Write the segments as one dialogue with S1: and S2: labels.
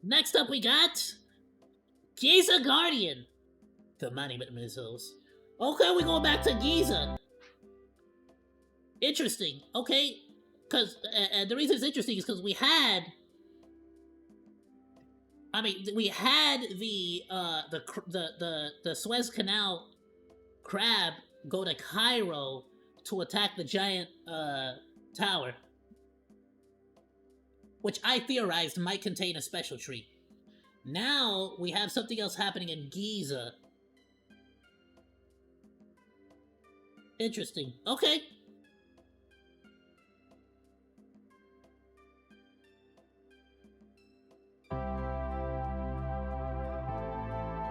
S1: Next up we got Giza Guardian. The monument missiles. Okay, we're going back to Giza. Interesting. Okay, because the reason it's interesting is because we had the Suez Canal crab go to Cairo to attack the giant tower, which I theorized might contain a special tree. Now we have something else happening in Giza. Interesting. Okay.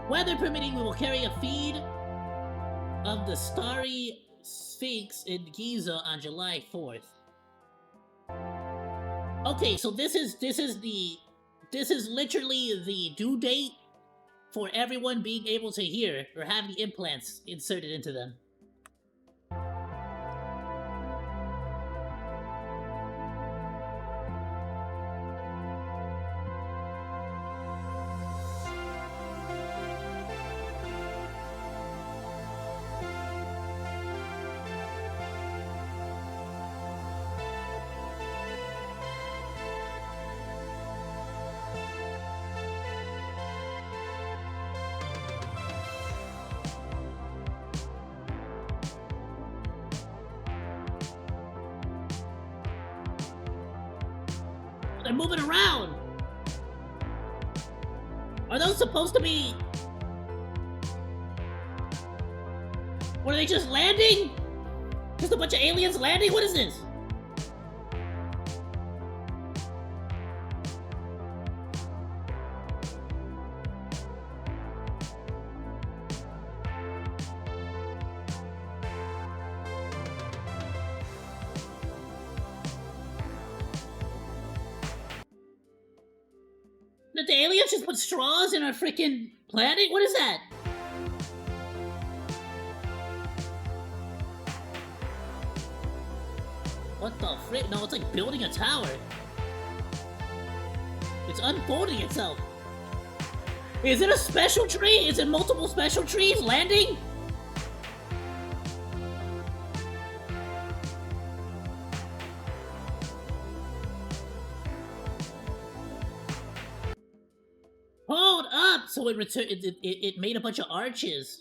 S1: Weather permitting, we will carry a feed of the starry Sphinx in Giza on July 4th. Okay, so this is literally the due date for everyone being able to hear or have the implants inserted into them. They're moving around! Are those supposed to be... What, are they just landing? Just a bunch of aliens landing? What is this? Did the aliens just put straws in our freaking planet? What is that? What the frick? No, it's like building a tower. It's unfolding itself. Is it a special tree? Is it multiple special trees landing? Hold up! So it made a bunch of arches.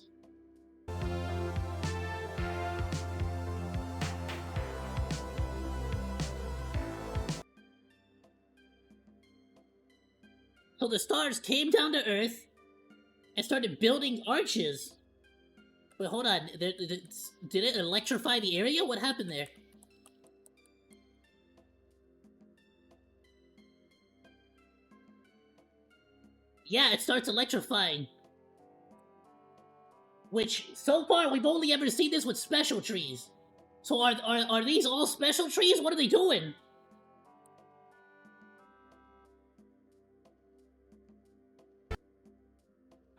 S1: So the stars came down to Earth and started building arches. Wait, hold on. Did it electrify the area? What happened there? Yeah, it starts electrifying. Which, so far, we've only ever seen this with special trees. So are these all special trees? What are they doing?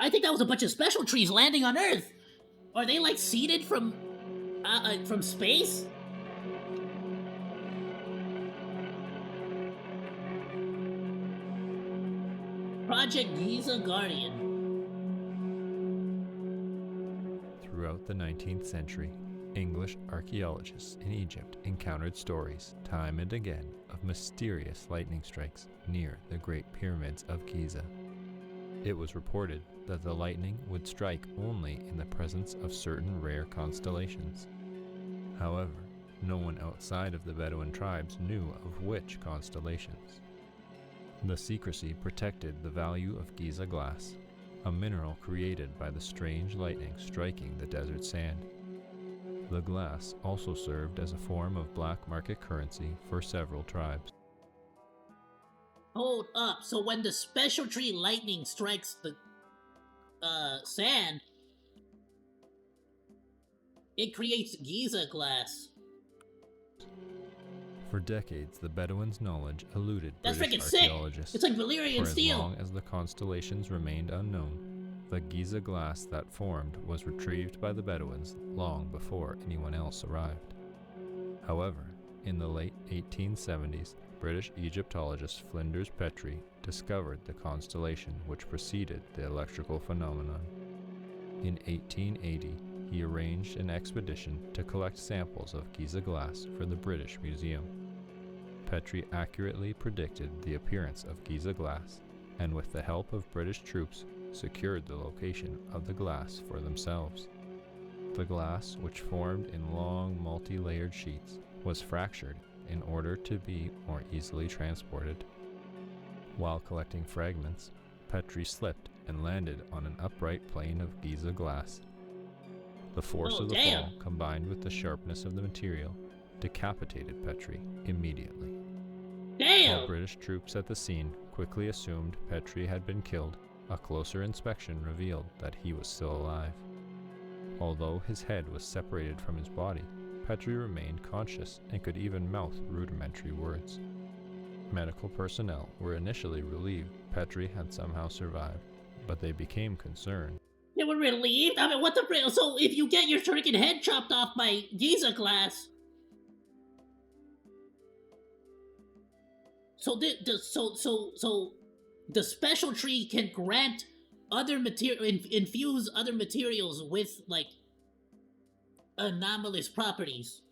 S1: I think that was a bunch of special trees landing on Earth. Are they, like, seeded from space? Project Giza Guardian.
S2: Throughout the 19th century, English archaeologists in Egypt encountered stories, time and again, of mysterious lightning strikes near the Great Pyramids of Giza. It was reported that the lightning would strike only in the presence of certain rare constellations. However, no one outside of the Bedouin tribes knew of which constellations. The secrecy protected the value of Giza glass, a mineral created by the strange lightning striking the desert sand. The glass also served as a form of black market currency for several tribes.
S1: Hold up, so when the special tree lightning strikes the sand, it creates Giza glass.
S2: For decades, the Bedouins' knowledge eluded
S1: That's
S2: British
S1: freaking
S2: archaeologists.
S1: Sick. It's like Valyrian steel.
S2: For as long as the constellations remained unknown, the Giza glass that formed was retrieved by the Bedouins long before anyone else arrived. However, in the late 1870s, British Egyptologist Flinders Petrie discovered the constellation which preceded the electrical phenomenon. In 1880, he arranged an expedition to collect samples of Giza glass for the British Museum. Petrie accurately predicted the appearance of Giza glass, and with the help of British troops, secured the location of the glass for themselves. The glass, which formed in long multi-layered sheets, was fractured in order to be more easily transported. While collecting fragments, Petrie slipped and landed on an upright plane of Giza glass. The force of the fall, combined with the sharpness of the material, decapitated Petrie immediately. While British troops at the scene quickly assumed Petrie had been killed, a closer inspection revealed that he was still alive. Although his head was separated from his body, Petrie remained conscious and could even mouth rudimentary words. Medical personnel were initially relieved Petrie had somehow survived, but they became concerned.
S1: They were relieved? I mean, what the frick? So if you get your freaking head chopped off by Giza glass... So the special tree can grant other infuse other materials with, like, anomalous properties.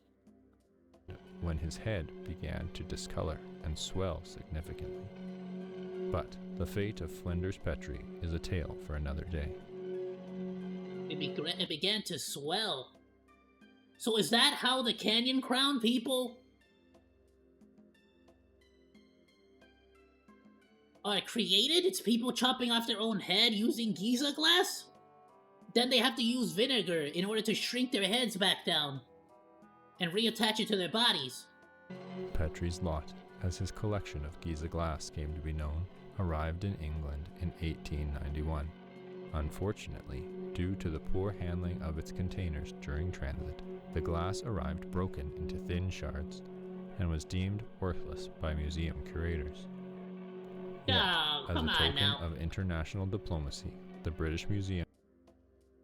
S2: When his head began to discolor and swell significantly. But the fate of Flinders Petrie is a tale for another day.
S1: It began to swell. So is that how the Canyon Crown people are created? It's people chopping off their own head using Giza glass? Then they have to use vinegar in order to shrink their heads back down and reattach it to their bodies.
S2: Petrie's lot, as his collection of Giza glass came to be known, arrived in England in 1891. Unfortunately, due to the poor handling of its containers during transit, the glass arrived broken into thin shards and was deemed worthless by museum curators. Yet, as a token of international diplomacy, the British Museum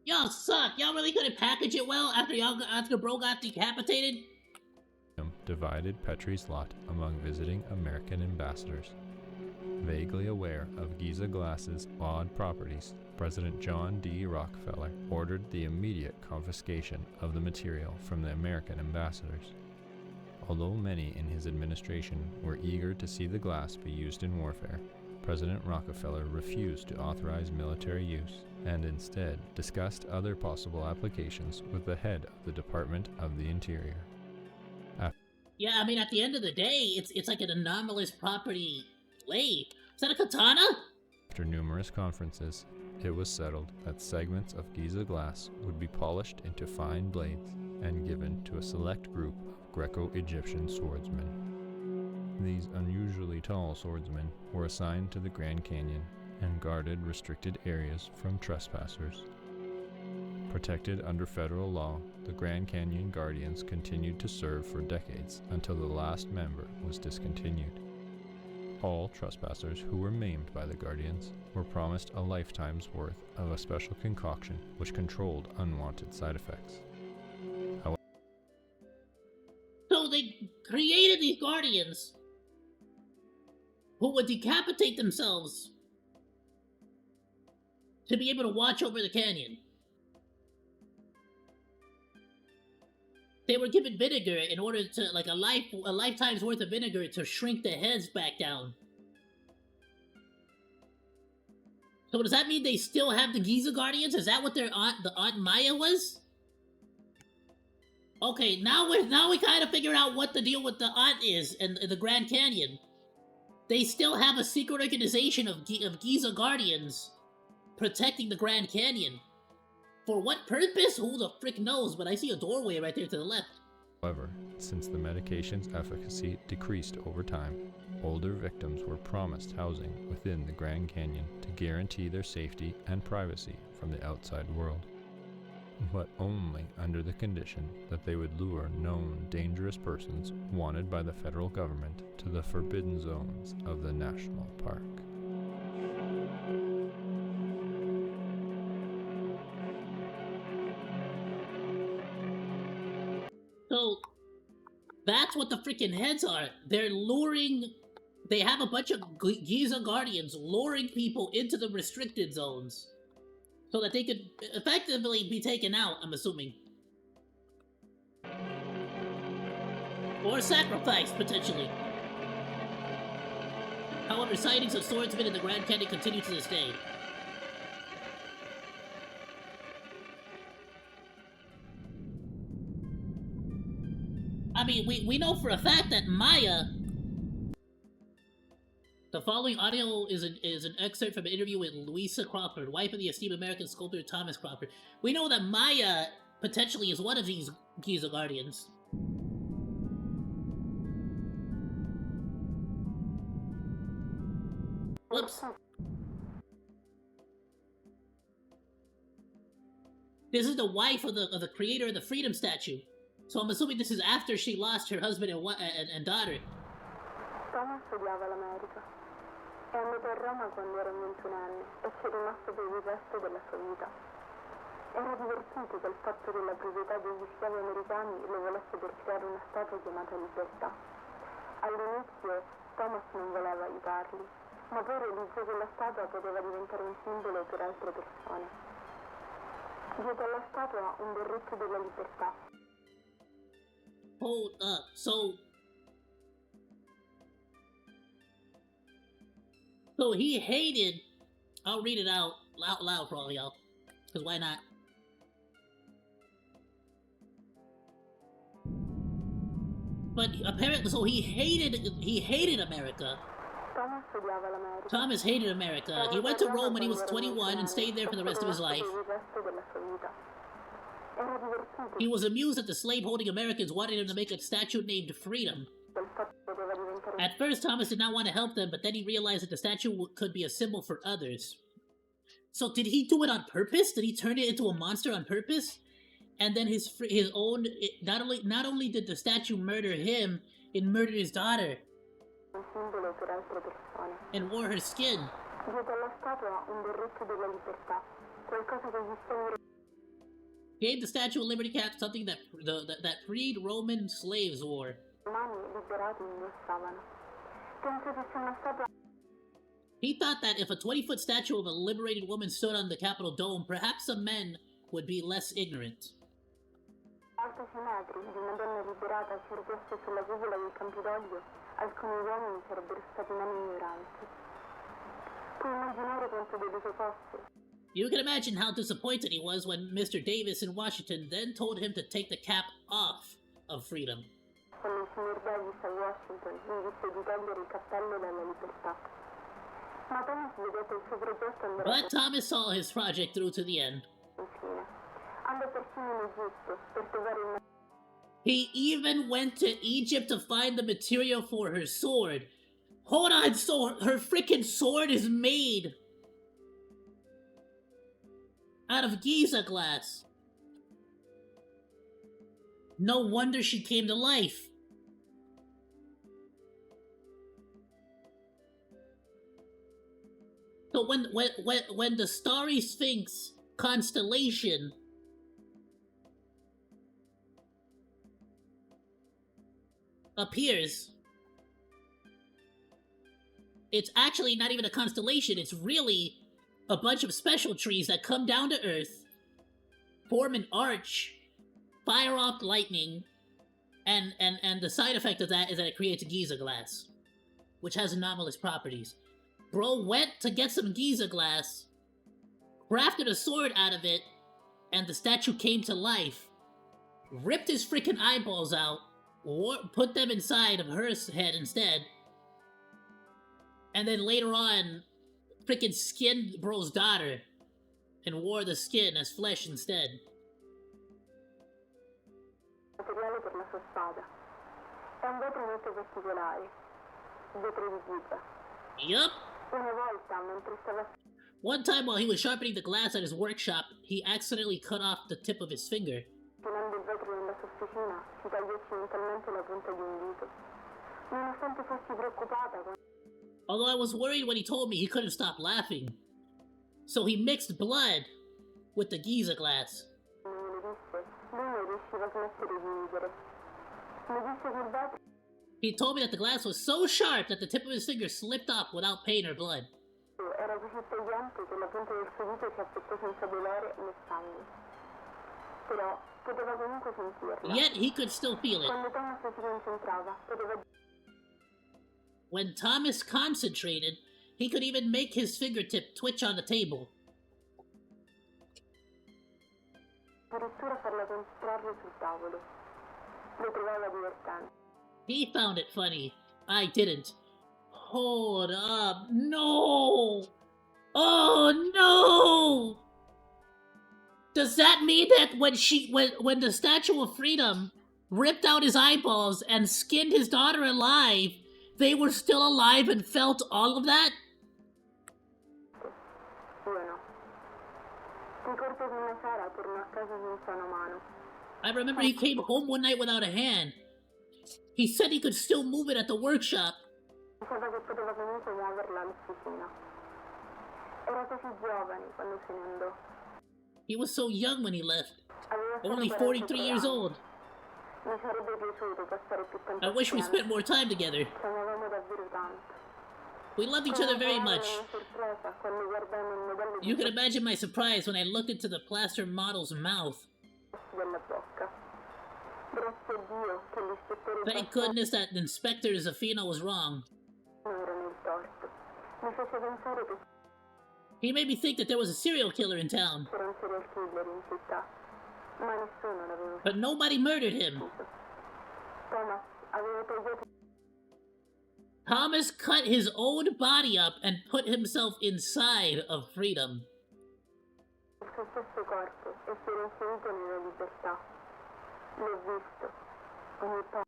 S1: Y'all suck. Y'all really couldn't package it well after bro got decapitated?
S2: Divided Petrie's lot among visiting American ambassadors. Vaguely aware of Giza glass's odd properties, President John D. Rockefeller ordered the immediate confiscation of the material from the American ambassadors. Although many in his administration were eager to see the glass be used in warfare, President Rockefeller refused to authorize military use and instead discussed other possible applications with the head of the Department of the Interior.
S1: Yeah, I mean, at the end of the day, it's like an anomalous property blade. Is that a katana?
S2: After numerous conferences, it was settled that segments of Giza glass would be polished into fine blades and given to a select group of Greco-Egyptian swordsmen. These unusually tall swordsmen were assigned to the Grand Canyon and guarded restricted areas from trespassers. Protected under federal law, the Grand Canyon Guardians continued to serve for decades until the last member was discontinued. All trespassers who were maimed by the Guardians were promised a lifetime's worth of a special concoction which controlled unwanted side effects.
S1: So they created these Guardians who would decapitate themselves to be able to watch over the canyon. They were given vinegar in order to, like, a lifetime's worth of vinegar to shrink their heads back down. So does that mean they still have the Giza Guardians? Is that what the Aunt Maya was? Okay, now we kind of figured out what the deal with the Aunt is and the Grand Canyon. They still have a secret organization of Giza Guardians protecting the Grand Canyon. For what purpose? Who the frick knows, but I see a doorway right there to the left.
S2: However, since the medication's efficacy decreased over time, older victims were promised housing within the Grand Canyon to guarantee their safety and privacy from the outside world, but only under the condition that they would lure known dangerous persons wanted by the federal government to the forbidden zones of the national park.
S1: So, That's what the freaking heads are. They're luring... They have a bunch of Giza Guardians luring people into the restricted zones so that they could effectively be taken out, I'm assuming. Or sacrificed, potentially. However, sightings of swordsmen in the Grand Canyon continue to this day. I mean, we know for a fact that Maya... The following audio is an excerpt from an interview with Louisa Crawford, wife of the esteemed American sculptor Thomas Crawford. We know that Maya potentially is one of these Giza Guardians. Whoops. This is the wife of the creator of the Freedom Statue. So I'm assuming this is after she lost her husband and daughter.
S3: Thomas odiava l'America. È andato a Roma quando era 21 anni e ci è rimasto per il resto della sua vita. Era divertito del fatto che la proprietà degli schiavi americani lo volesse per creare una statua chiamata Libertà. All'inizio Thomas non voleva aiutarli, ma poi realizzò che la statua poteva diventare un simbolo per altre persone. Diede alla statua un berretto della libertà.
S1: Hold up, So he hated... I'll read it out loud for all y'all. Because why not? But apparently, so he hated America.
S3: Thomas odiava l'America.
S1: Thomas hated America. He went to Rome when he was 21 and stayed there for the rest of his life. He was amused that the slave-holding Americans wanted him to make a statue named Freedom. At first, Thomas did not want to help them, but then he realized that the statue could be a symbol for others. So did he do it on purpose? Did he turn it into a monster on purpose? And then his own... Not only did the statue murder him, it murdered his daughter. And wore her skin. Gave the Statue of Liberty cap something that freed Roman slaves wore. He thought that if a 20-foot statue of a liberated woman stood on the Capitol dome, perhaps some men would be less ignorant. You can imagine how disappointed he was when Mr. Davis in Washington then told him to take the cap off of freedom. But Thomas saw his project through to the end. He even went to Egypt to find the material for her sword. Hold on, so her freaking sword is made out of Giza glass. No wonder she came to life. So when the Starry Sphinx constellation appears, it's actually not even a constellation, it's really a bunch of special trees that come down to Earth, form an arch, fire off lightning, and the side effect of that is that it creates Giza glass, which has anomalous properties. Bro went to get some Giza glass, crafted a sword out of it, and the statue came to life, ripped his freaking eyeballs out, put them inside of her head instead, and then later on, freaking skinned bro's daughter and wore the skin as flesh instead. Yup. One time while he was sharpening the glass at his workshop, he accidentally cut off the tip of his finger. Although I was worried when he told me, he couldn't stop laughing. So he mixed blood with the Giza glass.
S3: Mi disse che il vetro
S1: He told me that the glass was so sharp that the tip of his finger slipped off without pain or blood.
S3: era così tagliente che la punta del suo dito si affettò senza dolore né sangue. Però poteva comunque sentirla.
S1: Yet he could still feel it.
S3: Quando Thomas si concentrava, poteva
S1: When Thomas concentrated, he could even make his fingertip twitch on the table.
S3: addirittura farla concentrarlo sul tavolo. Lo trovava divertente.
S1: He found it funny. I didn't. Hold up. No! Oh no! Does that mean that when the Statue of Freedom ripped out his eyeballs and skinned his daughter alive, they were still alive and felt all of that?
S3: Io no. Ricordo che una sera tornò a casa senza una mano.
S1: I remember he came home one night without a hand. He said he could still move it at the workshop.
S3: Pensava che poteva comunque muoverla all'officina. Era così giovane quando se ne andò.
S1: He was so young when he left.
S3: Aveva solo
S1: Only
S3: 43
S1: 43 years
S3: anni.
S1: old.
S3: Mi sarebbe piaciuto passare più tempo
S1: I wish we
S3: assieme.
S1: spent more time together.
S3: Ci amavamo davvero tanto.
S1: We loved each other very much.
S3: Una sorpresa quando guardai nel modello
S1: You can imagine my surprise when I looked into the plaster model's mouth.
S3: della bocca. Grazie a Dio che l'ispettore
S1: Thank goodness that Inspector Zafino was wrong.
S3: era nel torto. Mi fece pensare che
S1: He made me think that there was a serial killer in town,
S3: c'era un serial killer in città, ma nessuno l'aveva
S1: but nobody murdered him.
S3: sentito. Thomas aveva tagliato
S1: Thomas cut his own body up and put himself inside of Freedom.
S3: il suo stesso corpo e si era inserito nella libertà. L'ho visto. Ogni parte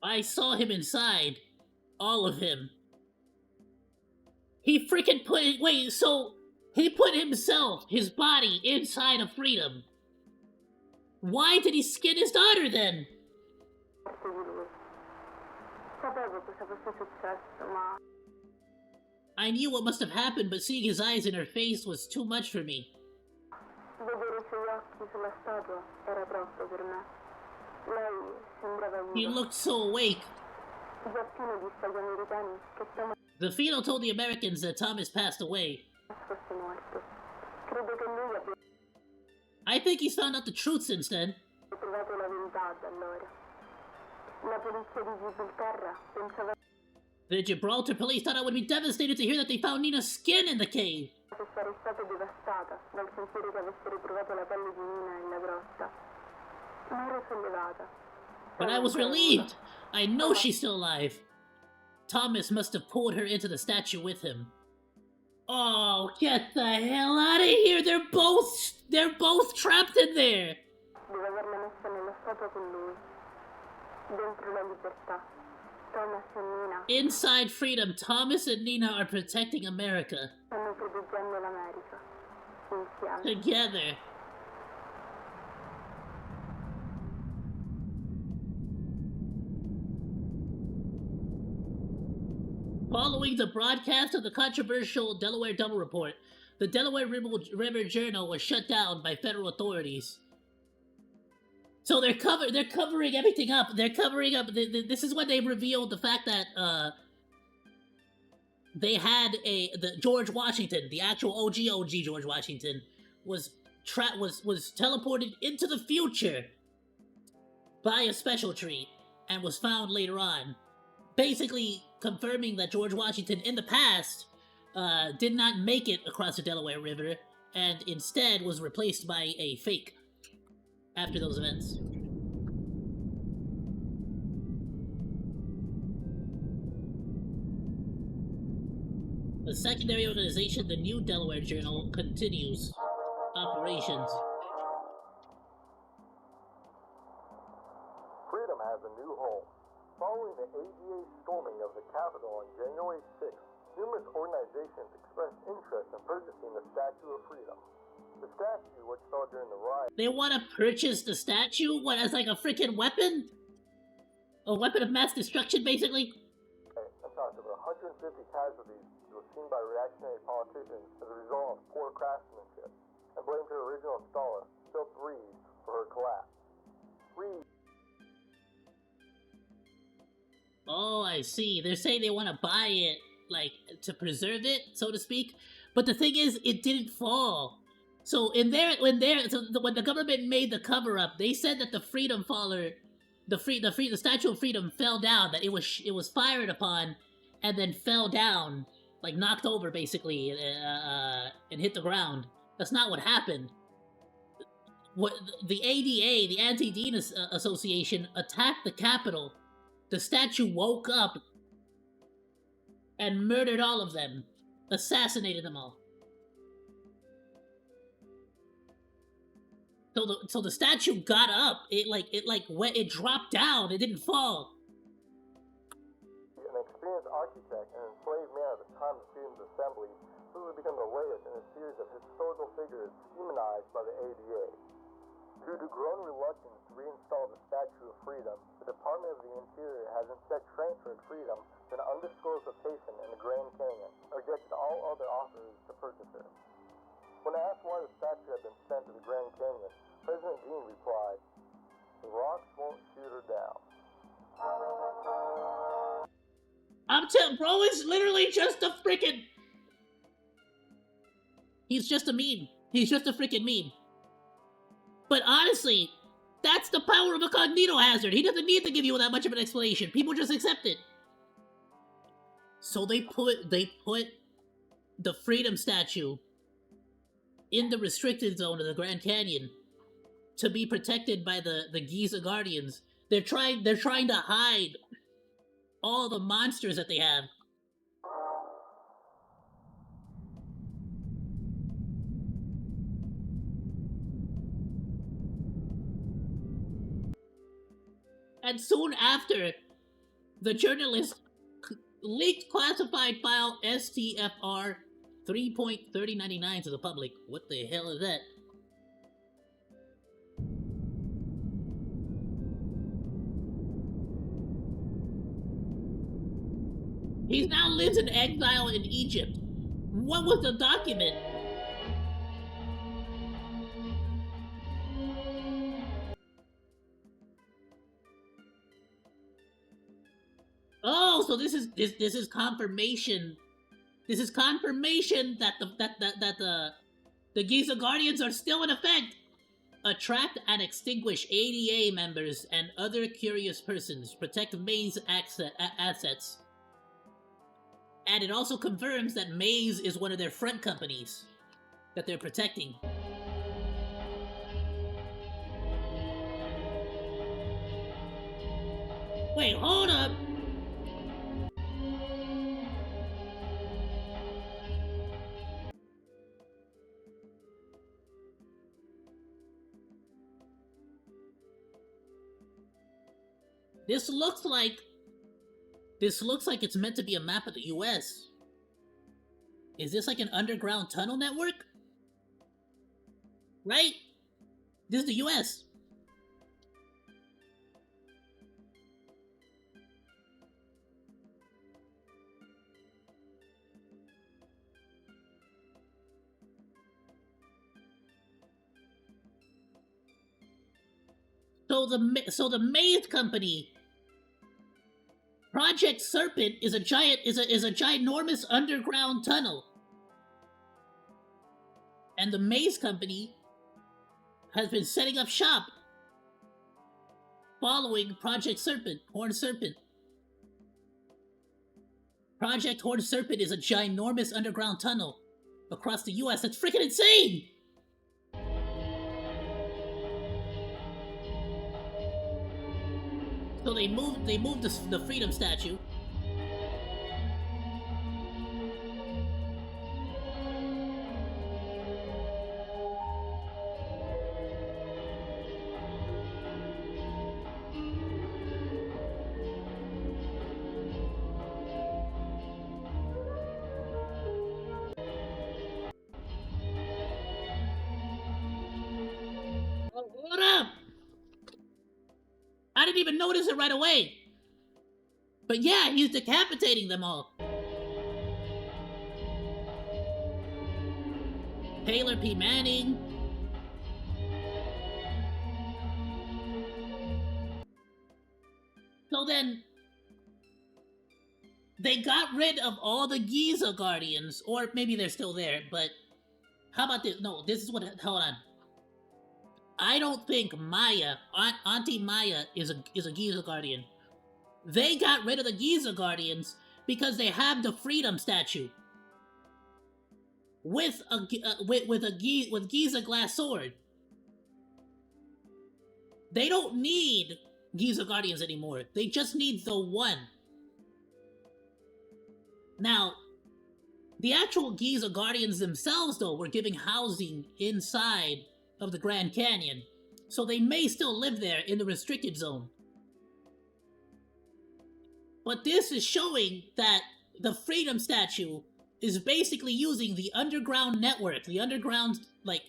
S1: I saw him inside. All of him. He freaking put it. Wait, so he put himself, his body, inside of Freedom. Why did he skin his daughter then?
S3: di lui. Sapevo cosa fosse successo, ma
S1: I knew what must have happened, but seeing his eyes in her face was too much for me.
S3: vedere i suoi occhi sulla statua era troppo per me. Lei sembrava
S1: He
S3: viva.
S1: looked so awake.
S3: Zappino disse agli americani che Thomas
S1: Zafino told the Americans that Thomas passed away.
S3: fosse morto. Credo che lui abbia
S1: I think he's found out the truth since then.
S3: trovato la verità da allora. La polizia di Gibilterra pensava
S1: The Gibraltar police thought I would be devastated to hear that they found Nina's skin in the cave.
S3: che fosse stata devastata dal sentire che avessero trovato la pelle di Nina nella grotta. Ma ero sollevata.
S1: But I was relieved. I know she's still alive. Thomas must have pulled her into the statue with him. Oh, get the hell out of here! They're both trapped in there.
S3: Deve averla messa nella statua con lui. Dentro la libertà. Thomas e Nina
S1: Inside Freedom, Thomas and Nina are protecting America.
S3: stanno proteggendo l'America. Insieme.
S1: Together. Following the broadcast of the controversial Delaware Double Report, the Delaware River Journal was shut down by federal authorities. So they're covering everything up. They're covering up. This is when they revealed the fact that they had the George Washington, the actual OG George Washington, was teleported into the future by a special tree and was found later on, basically confirming that George Washington in the past did not make it across the Delaware River and instead was replaced by a fake after those events. The secondary organization, the New Delaware Journal, continues operations.
S4: Freedom has a new home. Following the ADA storming of the Capitol on January 6th, numerous organizations expressed interest in purchasing the Statue of Freedom. The statue, which fell during the riot,
S1: They want to purchase the statue? What, as like a freaking weapon? A weapon of mass destruction, basically?
S4: and caused over 150 casualties, was seen by reactionary politicians as a result of poor craftsmanship, and blamed her original installer, Philip Reed, for her collapse. Reed
S1: I see. They're saying they want to buy it, like, to preserve it, so to speak. But the thing is, it didn't fall. So when the government made the cover up, they said that the Freedom Faller, the Statue of Freedom fell down. That it was fired upon, and then fell down, like knocked over basically, and hit the ground. That's not what happened. What the ADA, the Anti-Dean Association, attacked the Capitol. The statue woke up and murdered all of them, assassinated them all. So the statue got up. It dropped down. It didn't fall.
S4: An experienced architect and enslaved man at the time of Freedom's assembly, this has become the latest in a series of historical figures demonized by the ADA. Due to growing reluctance to reinstall the Statue of Freedom, the Department of the Interior has instead transferred Freedom to an undisclosed location in the Grand Canyon, and rejected all other offers to purchase her. When asked why the statue had been sent to the Grand Canyon, President Dean replied, "The rocks won't shoot her down."
S1: I'm telling, bro, it's literally just a freaking. He's just a meme. He's just a freaking meme. But honestly, that's the power of a cognito hazard. He doesn't need to give you that much of an explanation. People just accept it. So they put the Freedom Statue in the restricted zone of the Grand Canyon to be protected by the Giza Guardians. They're trying to hide all the monsters that they have. And soon after, the journalist leaked classified file STFR 3.3099 to the public. What the hell is that? He now lives in exile in Egypt. What was the document? Oh, so this is confirmation. This is confirmation that the Giza Guardians are still in effect. Attract and extinguish ADA members and other curious persons. Protect Maze assets. And it also confirms that Maze is one of their front companies that they're protecting. Wait, hold up! This looks like it's meant to be a map of the US. Is this like an underground tunnel network? Right? This is the US. So the Maze Company, Project Serpent, is a ginormous underground tunnel, and the Maze Company has been setting up shop following Project Serpent, Horned Serpent. Project Horned Serpent is a ginormous underground tunnel across the US. That's freaking insane! So they moved the Freedom Statue. Oh, what up? I didn't even notice it right away. But yeah, he's decapitating them all. Taylor P. Manning. So then, they got rid of all the Giza Guardians, or maybe they're still there, but how about this? No, this is what, hold on. I don't think Maya, Auntie Maya is a Giza Guardian. They got rid of the Giza Guardians because they have the Freedom statue with Giza glass sword. They don't need Giza Guardians anymore. They just need the one. Now, the actual Giza Guardians themselves, though, were giving housing inside of the Grand Canyon, so they may still live there in the restricted zone. But this is showing that the Freedom Statue is basically using the underground network, the underground, like,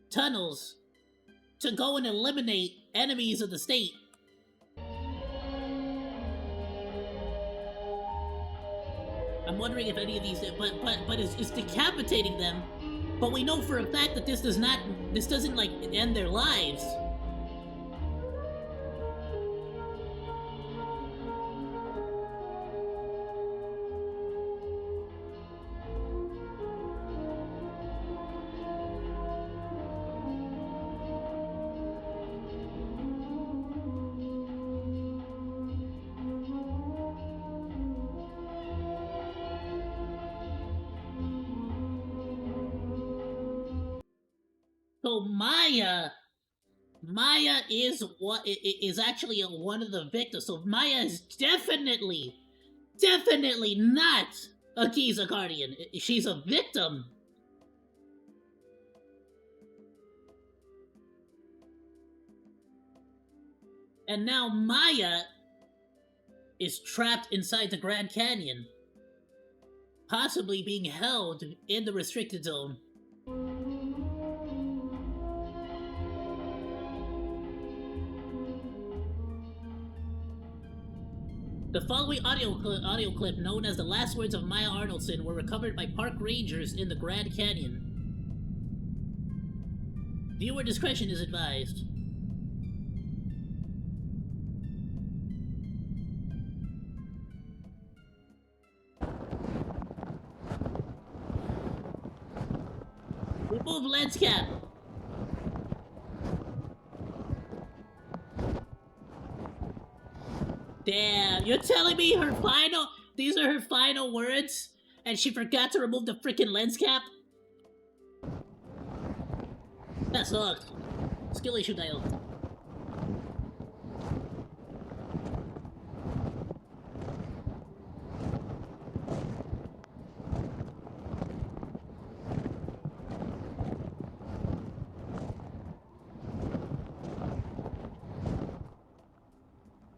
S1: tunnels, to go and eliminate enemies of the state. I'm wondering if any of these, but it's decapitating them. But we know for a fact that this doesn't like end their lives. So Maya is actually one of the victims. So Maya is definitely not a Giza Guardian. She's a victim. And now Maya is trapped inside the Grand Canyon, possibly being held in the restricted zone. The following audio clip, known as the last words of Maya Arnoldson, were recovered by park rangers in the Grand Canyon. Viewer discretion is advised. Remove lens cap. Damn, you're telling me these are her final words, and she forgot to remove the freaking lens cap? That sucks. Skill issue dial.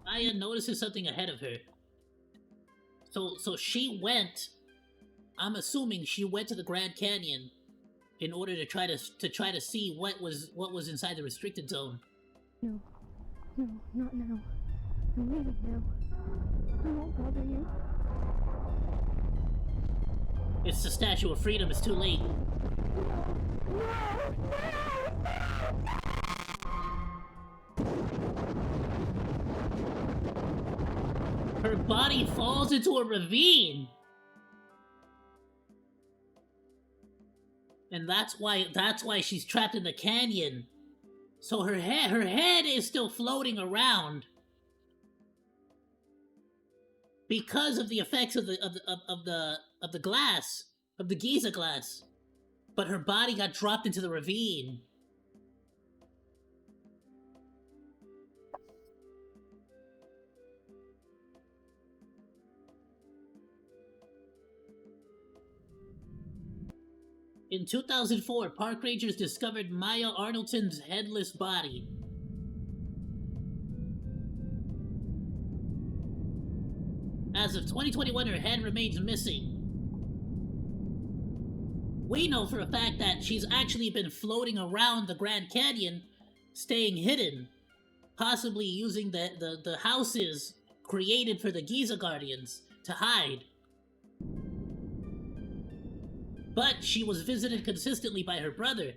S1: Maya notices something ahead of her. So she went. I'm assuming she went to the Grand Canyon in order to try to see what was inside the restricted zone.
S3: No, not now. I'm leaving now. I won't bother you.
S1: It's the Statue of Freedom. It's too late. Her body falls into a ravine. And that's why she's trapped in the canyon. So her head is still floating around because of the effects of the glass, of the Giza glass. But her body got dropped into the ravine. In 2004, park rangers discovered Maya Arnoldton's headless body. As of 2021, her head remains missing. We know for a fact that she's actually been floating around the Grand Canyon, staying hidden, possibly using the houses created for the Giza Guardians to hide. But she was visited consistently by her brother.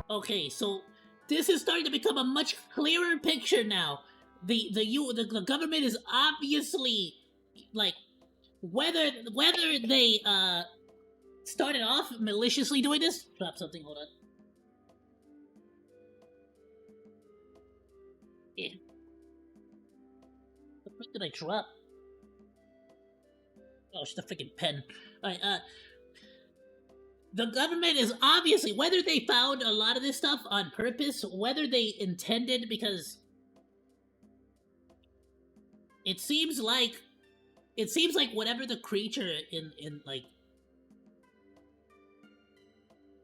S1: Okay, so this is starting to become a much clearer picture now. The government is obviously like whether they started off maliciously doing this. Drop something. Hold on. Yeah. What the frick did I drop? Oh, it's the freaking pen. Alright, the government is obviously, whether they found a lot of this stuff on purpose, whether they intended, because it seems like whatever the creature in like,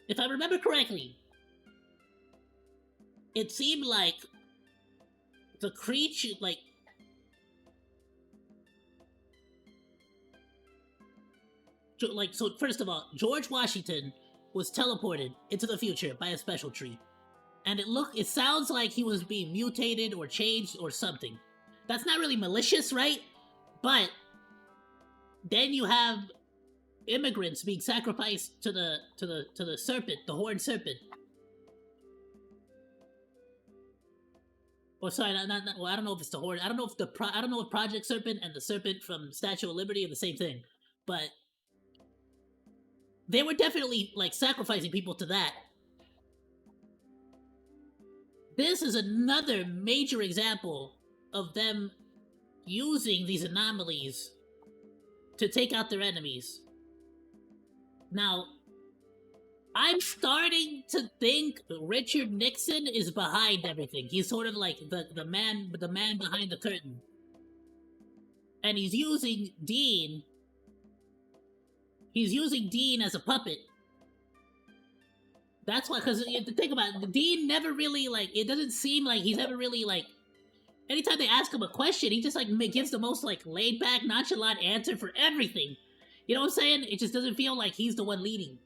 S1: if I remember correctly, it seemed like the creature, like, so first of all, George Washington was teleported into the future by a special tree. And it sounds like he was being mutated or changed or something. That's not really malicious, right? But then you have immigrants being sacrificed to the serpent, the horned serpent. Or sorry, well, I don't know if it's the horn. I don't know if Project Serpent and the serpent from Statue of Liberty are the same thing, but they were definitely like sacrificing people to that. This is another major example of them using these anomalies to take out their enemies. Now, I'm starting to think Richard Nixon is behind everything. He's sort of like the man behind the curtain. And he's using Dean as a puppet. That's why, because think about it, Dean never really, like, it doesn't seem like he's ever really, like, anytime they ask him a question, he just, like, gives the most, like, laid-back, nonchalant answer for everything. You know what I'm saying? It just doesn't feel like he's the one leading.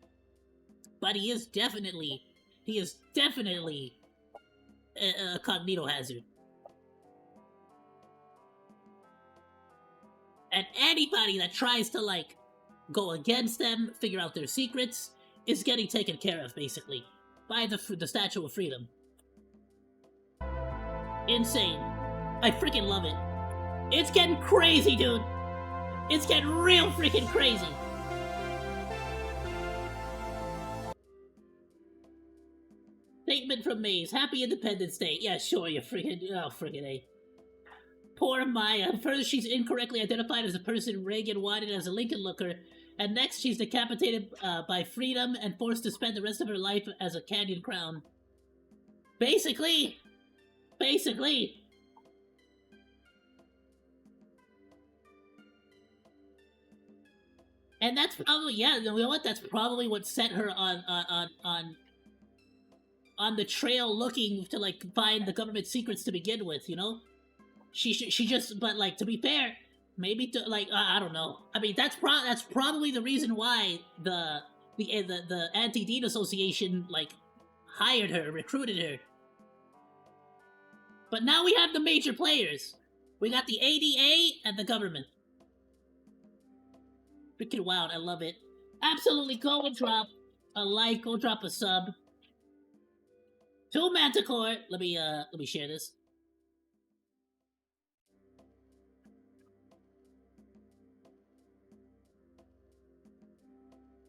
S1: But he is definitely a cognito hazard. And anybody that tries to, like, go against them, figure out their secrets, is getting taken care of, basically, by the Statue of Freedom. Insane. I freaking love it. It's getting crazy, dude. It's getting real freaking crazy. Statement from Maze. Happy Independence Day. Yeah, sure, you freaking... Oh, freaking A. Poor Maya. First, she's incorrectly identified as a person Reagan wanted as a Lincoln looker, and next, she's decapitated by freedom and forced to spend the rest of her life as a canyon crown. Basically. And that's probably, yeah, you know what? That's probably what set her on the trail looking to, like, find the government secrets to begin with, you know? She just, but, like, to be fair, maybe to, like, I don't know. I mean, that's probably the reason why the Anti-Dean Association, like, hired her, recruited her. But now we have the major players. We got the ADA and the government. Freaking wild, I love it. Absolutely, go and drop a like, go drop a sub. To Manticore, let me share this.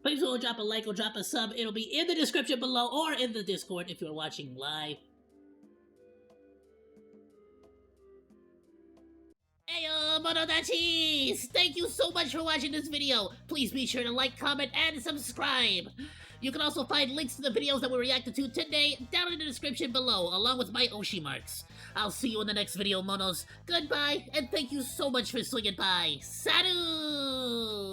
S1: Please go drop a like or drop a sub. It'll be in the description below or in the Discord if you're watching live. Ayoo, Monodachis! Thank you so much for watching this video. Please be sure to like, comment, and subscribe. You can also find links to the videos that we reacted to today down in the description below, along with my Oshi marks. I'll see you in the next video, Monos. Goodbye, and thank you so much for swinging by. Salut!